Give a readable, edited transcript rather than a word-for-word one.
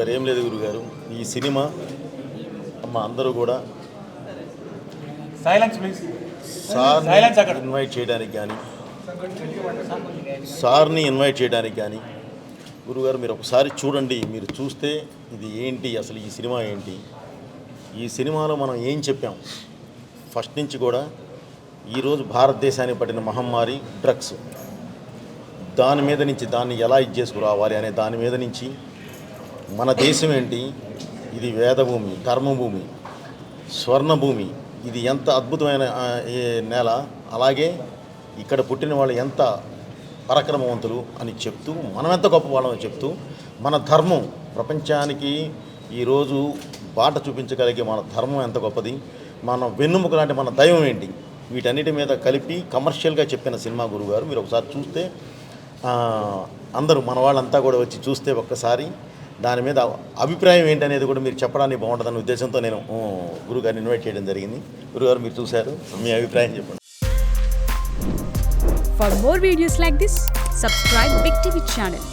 గురుగారు ఏం లేదు గురుగారు, ఈ సినిమా అందరూ కూడా సార్ని ఇన్వైట్ చేయడానికి కానీ గురుగారు మీరు ఒకసారి చూడండి. మీరు చూస్తే ఇది ఏంటి, అసలు ఈ సినిమా ఏంటి, ఈ సినిమాలో మనం ఏం చెప్పాం ఫస్ట్ నుంచి కూడా. ఈరోజు భారతదేశానికి పట్టిన మహమ్మారి డ్రగ్స్, దాని మీద నుంచి దాన్ని ఎలా చేసుకురావాలి అనే దాని మీద నుంచి, మన దేశం ఏంటి, ఇది వేదభూమి, ధర్మభూమి, స్వర్ణభూమి, ఇది ఎంత అద్భుతమైన నేల, అలాగే ఇక్కడ పుట్టిన వాళ్ళు ఎంత పరాక్రమవంతులు అని చెప్తూ, మనం ఎంత గొప్ప వాళ్ళని చెప్తూ, మన ధర్మం ప్రపంచానికి ఈరోజు బాట చూపించగలిగే మన ధర్మం ఎంత గొప్పది, మన వెన్నుముక లాంటి మన దైవం ఏంటి, వీటన్నిటి మీద కలిపి కమర్షియల్గా చెప్పిన సినిమా గురుగారు. మీరు ఒకసారి చూస్తే అందరూ మన వాళ్ళంతా కూడా వచ్చి చూస్తే ఒక్కసారి దాని మీద అభిప్రాయం ఏంటనేది కూడా మీరు చెప్పడానికి బాగుంటుందనే ఉద్దేశంతో నేను గురుగారిని ఇన్వైట్ చేయడం జరిగింది. గురుగారు మీరు చూశారు, మీ అభిప్రాయం చెప్పండి. For more videos like this, subscribe Big TV channel.